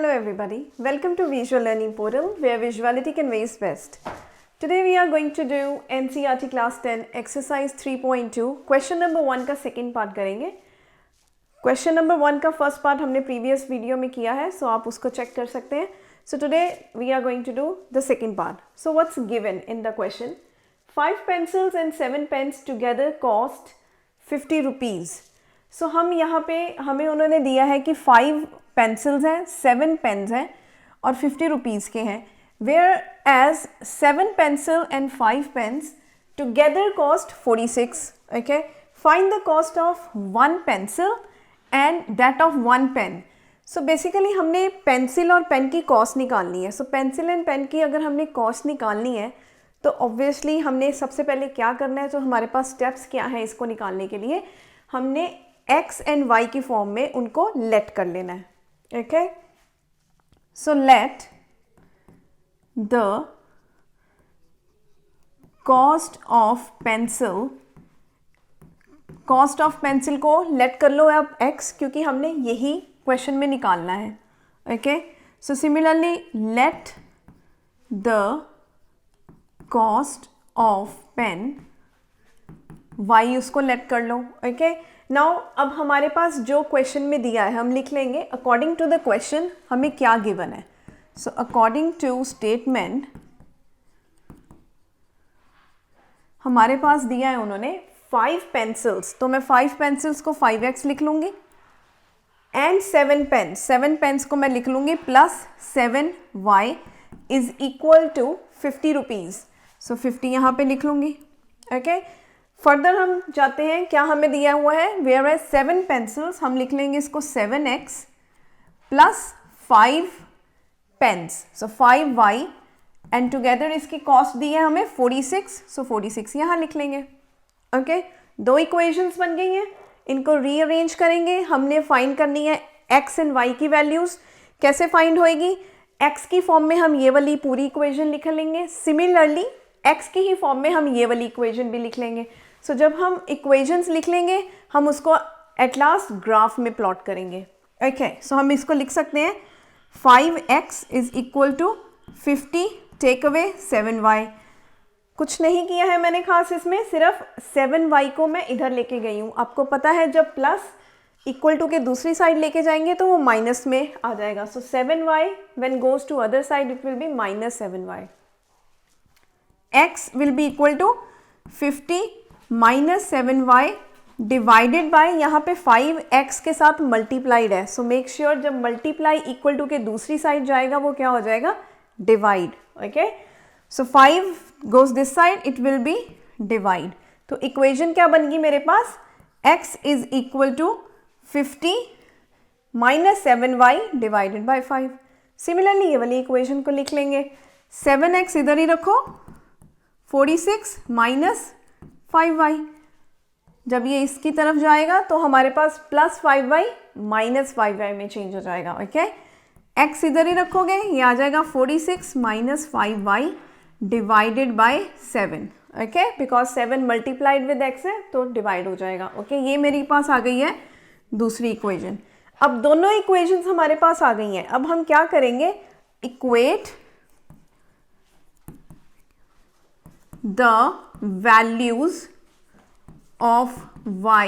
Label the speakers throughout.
Speaker 1: Hello everybody, welcome to Visual Learning Portal where visuality conveys best. Today we are going to do NCERT class 10 exercise 3.2 question number 1 का second part करेंगे. Question number 1 का first part हमने previous video में किया है, so आप उसको check कर सकते हैं. So today we are going to do the second part. So what's given in the question? 5 pencils and 7 pens together cost 50 rupees. So हम यहाँ पे हमें उन्होंने दिया है कि 5 पेंसिल्स हैं, 7 पेन्स हैं और 50 रुपीज़ के हैं. Where as 7 pencil and 5 pens together cost 46. Okay, find the cost of 1 pencil and that of 1 pen. So basically हमने पेंसिल और पेन की कॉस्ट निकालनी है. सो पेंसिल एंड पेन की अगर हमने कॉस्ट निकालनी है तो ऑब्वियसली हमने सबसे पहले क्या करना है, तो हमारे पास स्टेप्स क्या हैं इसको निकालने के लिए. हमने x एंड y की फॉर्म में उनको लेट कर लेना है. Okay, so let the cost of pencil, cost of pencil को लेट कर लो आप x, क्योंकि हमने यही क्वेश्चन में निकालना है. Okay, so similarly let the cost of pen, y उसको लेट कर लो. ओके, नाउ अब हमारे पास जो क्वेश्चन में दिया है हम लिख लेंगे अकॉर्डिंग टू द क्वेश्चन हमें क्या गिवन है. सो अकॉर्डिंग टू स्टेटमेंट हमारे पास दिया है उन्होंने 5 पेंसिल्स, तो मैं 5 पेंसिल्स को 5x लिख लूँगी एंड 7 पेन्स, 7 पेन्स को मैं लिख लूँगी plus 7y is equal to 50 rupees. So 50 यहाँ पे लिख लूँगी. ओके, फर्दर हम जाते हैं, क्या हमें दिया हुआ है, वेयर एज 7 पेंसिल्स हम लिख लेंगे इसको 7x plus 5 pens, so 5y and together इसकी कॉस्ट दी है हमें 46. सो 46 यहाँ लिख लेंगे. ओके, दो इक्वेशंस बन गई हैं, इनको रीअरेंज करेंगे. हमने फाइंड करनी है x एंड y की वैल्यूज़. कैसे फाइंड होएगी, x की फॉर्म में हम ये वाली पूरी इक्वेशन लिख लेंगे, सिमिलरली x की ही फॉर्म में हम ये वाली इक्वेशन भी लिख लेंगे. सो जब हम इक्वेशंस लिख लेंगे हम उसको एट लास्ट ग्राफ में प्लॉट करेंगे. ओके, सो हम इसको लिख सकते हैं 5x is equal to 50 take away 7y. कुछ नहीं किया है मैंने खास, इसमें सिर्फ 7y को मैं इधर लेके गई हूँ. आपको पता है जब प्लस इक्वल टू के दूसरी साइड लेके जाएंगे तो वो माइनस में आ जाएगा. So 7y when goes to other side it will be minus 7y. x will be equal to 50 minus 7y divided by, यहाँ पे 5x के साथ मल्टीप्लाइड है. सो मेक श्योर जब मल्टीप्लाई इक्वल टू के दूसरी साइड जाएगा वो क्या हो जाएगा, divide. Okay, so 5 goes this side it will be divide. तो इक्वेशन क्या बन गई मेरे पास, x is equal to 50 minus 7y divided bye 5. Similarly ये वाली इक्वेशन को लिख लेंगे, 7x इधर ही रखो, 46 माइनस 5y. जब ये इसकी तरफ जाएगा तो हमारे पास प्लस 5y माइनस 5y में चेंज हो जाएगा. ओके, x इधर ही रखोगे, ये आ जाएगा 46 minus 5y divided by 7. Okay, because 7 multiplied with x है तो डिवाइड हो जाएगा. ओके, ये मेरे पास आ गई है दूसरी इक्वेशन. अब दोनों इक्वेशंस हमारे पास आ गई हैं. अब हम क्या करेंगे, equate the values of y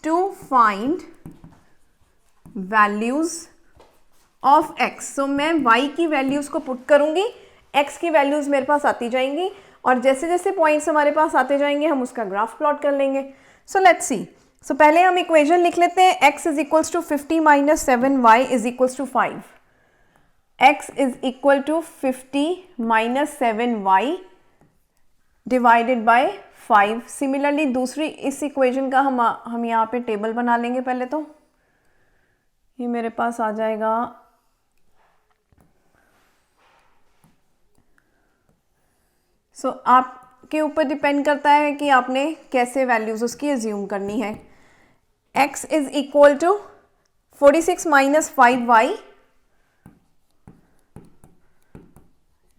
Speaker 1: to find values of x. so मैं y की वैल्यूज़ को पुट करूँगी, x की वैल्यूज़ मेरे पास आती जाएंगी और जैसे जैसे पॉइंट्स हमारे पास आते जाएंगे हम उसका ग्राफ प्लॉट कर लेंगे. So let's see. सो पहले हम इक्वेशन लिख लेते हैं, x is equals to 50 minus 7y is equals to 5. x is equal to 50 minus 7y divided by 5. Similarly दूसरी इस इक्वेशन का हम यहाँ पे टेबल बना लेंगे. पहले तो ये मेरे पास आ जाएगा, सो आपके ऊपर डिपेंड करता है कि आपने कैसे वैल्यूज उसकी एज्यूम करनी है. x is equal to 46 minus 5y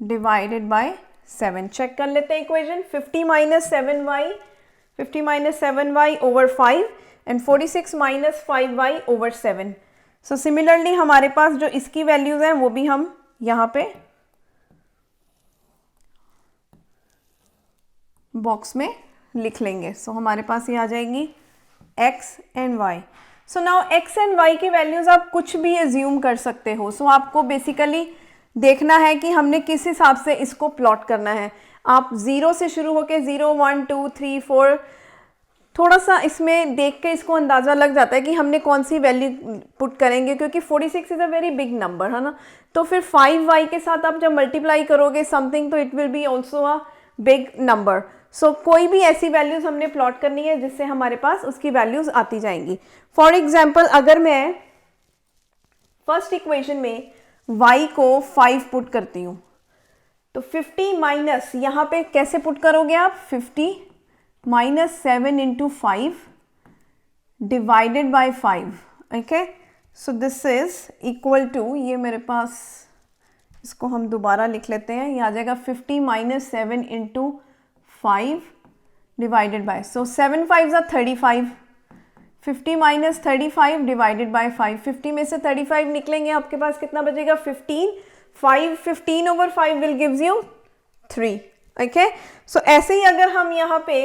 Speaker 1: divided by 7. Check कर लेते हैं equation, 50 minus 7y over 5 and 46 minus 5y over 7. So similarly हमारे पास जो इसकी वैल्यूज हैं वो भी हम यहाँ पे बॉक्स में लिख लेंगे. सो हमारे पास ये आ जाएगी x and y. So now x and y की वैल्यूज आप कुछ भी एज्यूम कर सकते हो. सो आपको बेसिकली देखना है कि हमने किस हिसाब से इसको प्लॉट करना है. आप 0 से शुरू होके 0, 1, 2, 3, 4 थोड़ा सा इसमें देख के इसको अंदाज़ा लग जाता है कि हमने कौन सी वैल्यू पुट करेंगे, क्योंकि 46 is a very big number, है ना. तो फिर 5y के साथ आप जब मल्टीप्लाई करोगे समथिंग, तो it will be also a big number. So कोई भी ऐसी वैल्यूज़ हमने प्लॉट करनी है जिससे हमारे पास उसकी वैल्यूज़ आती जाएंगी. फॉर एग्जाम्पल अगर मैं फर्स्ट इक्वेशन में y को 5 पुट करती हूँ, तो 50 माइनस यहाँ पे कैसे पुट करोगे आप, 50 minus 7 into 5 divided by 5. Okay, so this is equal to, ये मेरे पास, इसको हम दोबारा लिख लेते हैं, ये आ जाएगा 50 minus 7 into 5 divided by, so 7 5 35, 50 minus 35 divided by 5. 50 में से 35 निकलेंगे, आपके पास कितना बचेगा, 15. 15 over 5 will gives you 3. Okay, so ऐसे ही अगर हम यहाँ पे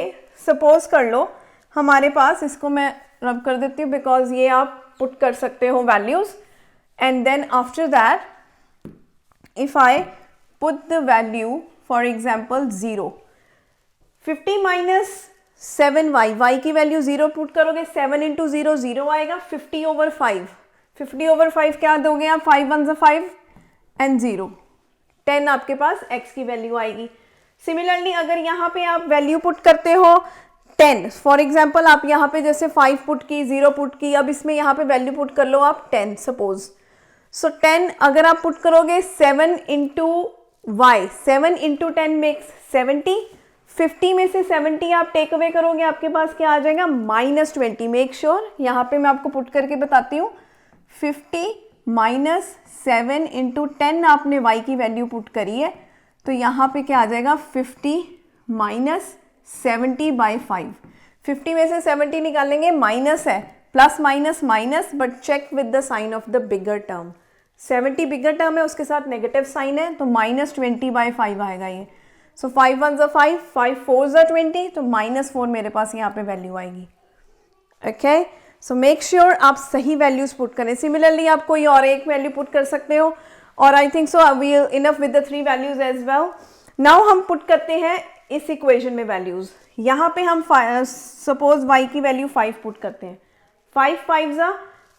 Speaker 1: सपोज कर लो हमारे पास, इसको मैं रब कर देती हूँ बिकॉज ये आप पुट कर सकते हो values, and then after that if I put the value for example 0, 50 minus 7y, y की वैल्यू 0 पुट करोगे, 7 इंटू 0 0 आएगा, 50 ओवर 5, 50 ओवर 5 क्या दोगे आप, 5 1 5 एंड 0, 10 आपके पास x की वैल्यू आएगी. सिमिलरली अगर यहाँ पे आप वैल्यू पुट करते हो 10, फॉर एग्जाम्पल आप यहाँ पे जैसे 5 पुट की, 0 पुट की, अब इसमें यहाँ पे वैल्यू पुट कर लो आप 10 सपोज. सो 10 अगर आप पुट करोगे 7 इंटू वाई, 7 इंटू 10 मेक्स 70, 50 में से 70 आप टेक अवे करोगे, आपके पास क्या आ जाएगा, -20. मेक श्योर यहाँ पे मैं आपको पुट करके बताती हूँ, 50 माइनस 7 इंटू 10 आपने y की वैल्यू पुट करी है, तो यहाँ पे क्या आ जाएगा, 50 माइनस 70 बाई 5. 50 में से 70 निकालेंगे, माइनस है, plus minus minus, but check with the sign of the bigger term. 70 bigger term है, उसके साथ नेगेटिव साइन है, तो -20 बाई 5 आएगा ये. सो 5 1 ज़ा 5, 5 4 ज़ा 20, तो -4 मेरे पास यहाँ पे वैल्यू आएगी. ओके, सो मेक श्योर आप सही वैल्यूज पुट करें. सिमिलरली आप कोई और एक वैल्यू पुट कर सकते हो, और I think so we enough with the 3 values as well. Now हम पुट करते हैं इस इक्वेशन में वैल्यूज. यहाँ पे हम सपोज y की वैल्यू 5 पुट करते हैं, 5 5 ज़ा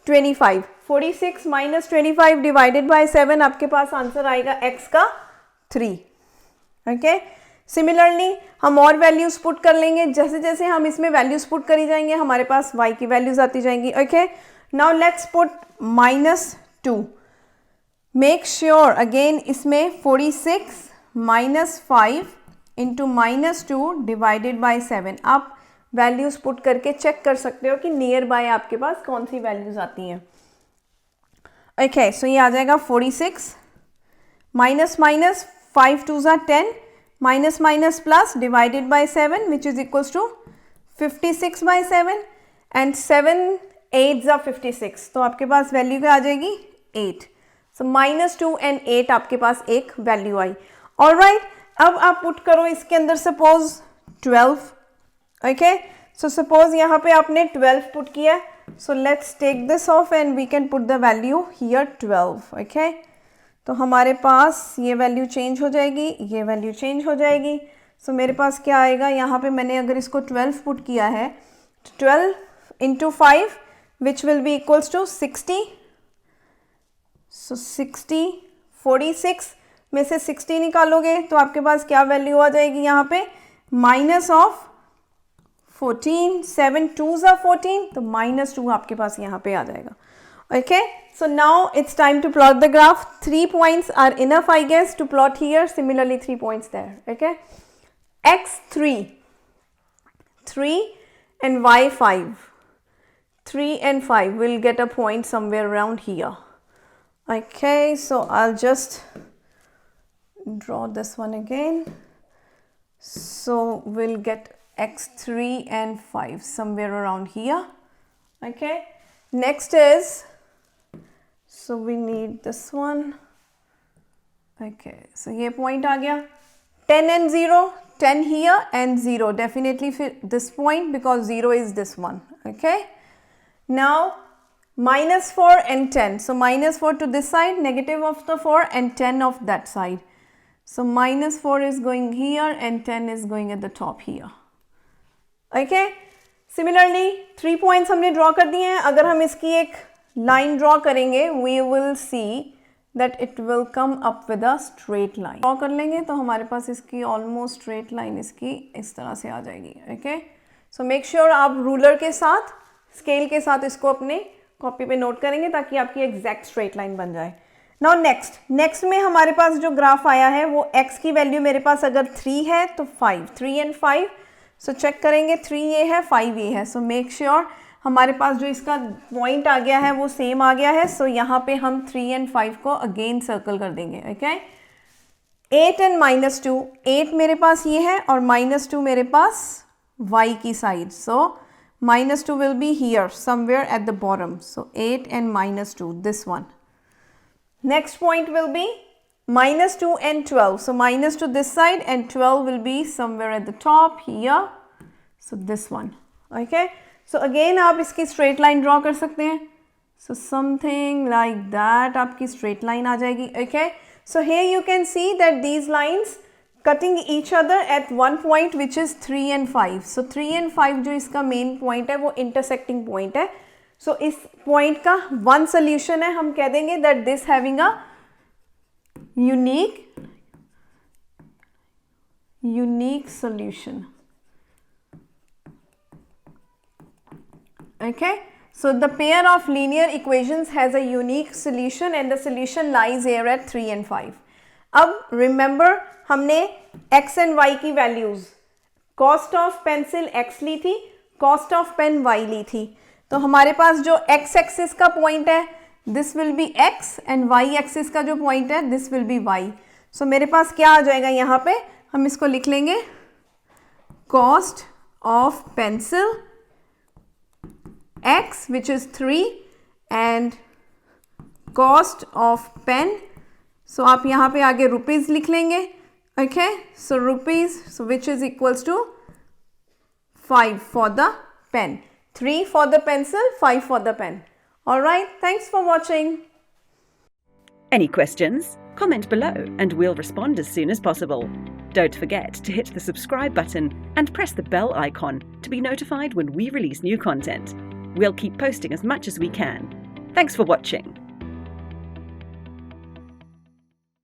Speaker 1: 25, 46 माइनस 25 डिवाइडेड बाई 7, आपके पास आंसर आएगा x का 3. ओके, सिमिलरली हम और वैल्यूज पुट कर लेंगे, जैसे जैसे हम इसमें वैल्यूज पुट करी जाएंगे हमारे पास y की वैल्यूज आती जाएंगी. Okay, now let's put -2. Make sure again इसमें 46 माइनस 5 इंटू -2 डिवाइडेड बाई 7, आप वैल्यूज पुट करके चेक कर सकते हो कि नियर बाय आपके पास कौन सी वैल्यूज आती हैं. ओके, सो ये आ जाएगा 46 माइनस माइनस 5 2 ज़ा 10, minus minus plus divided by 7 which is equals to 56 by 7, and 7 8 ज़ा 56, तो आपके पास वैल्यू क्या आ जाएगी, 8. सो -2 एंड 8 आपके पास एक वैल्यू आई. ऑलराइट, अब आप पुट करो इसके अंदर सपोज 12. ओके, सो सपोज यहाँ पे आपने 12 पुट किया, so let's take this off and we can put the value here 12. Okay, तो हमारे पास ये वैल्यू चेंज हो जाएगी, ये वैल्यू चेंज हो जाएगी. सो मेरे पास क्या आएगा, यहाँ पे मैंने अगर इसको 12 पुट किया है, 12 into 5 which will be equals to 60. So 60, 46 में से 60 निकालोगे तो आपके पास क्या वैल्यू आ जाएगी, यहाँ पे माइनस ऑफ 14, 7 2 ज़ा 14, तो -2 आपके पास यहाँ पे आ जाएगा. Okay, so now it's time to plot the graph. 3 points are enough, I guess, to plot here. Similarly 3 points there. Okay, x3, 3 and y5, 3 and 5 will get a point somewhere around here. Okay, so I'll just draw this one again. So we'll get x3 and 5 somewhere around here. Okay, next is so we need this one. Okay, so ये point आ गया. 10 and 0, 10 here and 0 definitely fit this point because 0 is this one. Okay, now minus 4 and 10, so minus 4 to this side, negative of the 4 and 10 of that side. So minus 4 is going here and 10 is going at the top here. Okay, similarly 3 points हमने draw कर दिए हैं. अगर हम इसकी एक line draw करेंगे, we will see that it will come up with a straight line. Draw कर लेंगे तो हमारे पास इसकी almost straight line इसकी इस तरह से आ जाएगी. Okay, so make sure आप ruler के साथ, scale के साथ इसको अपने कॉपी पे नोट करेंगे ताकि आपकी एग्जैक्ट स्ट्रेट लाइन बन जाए. नाउ नेक्स्ट में हमारे पास जो ग्राफ आया है वो x की वैल्यू मेरे पास अगर 3 है तो 5, 3 एंड 5. सो चेक करेंगे 3 ये है 5 ये है. सो मेक श्योर हमारे पास जो इसका पॉइंट आ गया है वो सेम आ गया है. सो यहाँ पे हम 3 एंड 5 को अगेन सर्कल कर देंगे. ओके, 8 एंड -2, 8 मेरे पास ये है और -2 मेरे पास y की side. So -2 will be here somewhere at the bottom. So 8 and -2, this one. Next point will be -2 and 12. So -2 this side and 12 will be somewhere at the top here. So this one. Okay. So again आप इसकी straight line draw कर सकते हैं. So something like that आपकी straight line आ जाएगी. Okay. So here you can see that these lines cutting each other at one point which is 3 and 5. So 3 and 5 जो इसका main point है वो intersecting point है. So इस point का one solution है, हम कह देंगे that this having a unique solution. Okay, so the pair of linear equations has a unique solution and the solution lies here at 3 and 5. अब remember हमने x and y की values, cost of pencil x ली थी, cost of pen y ली थी. तो हमारे पास जो x axis का पॉइंट है this will be x and y axis का जो पॉइंट है दिस विल बी y. सो मेरे पास क्या आ जाएगा यहाँ पे, हम इसको लिख लेंगे cost of pencil x which is 3 and cost of pen. So आप यहाँ पे आगे रुपीज़ लिख लेंगे. Okay, so rupees, so which is equals to 5 for the pen, 3 for the pencil, 5 for the pen. All right, thanks for watching.
Speaker 2: Any questions? Comment below and we'll respond as soon as possible. Don't forget to hit the subscribe button and press the bell icon to be notified when we release new content. We'll keep posting as much as we can. Thanks for watching.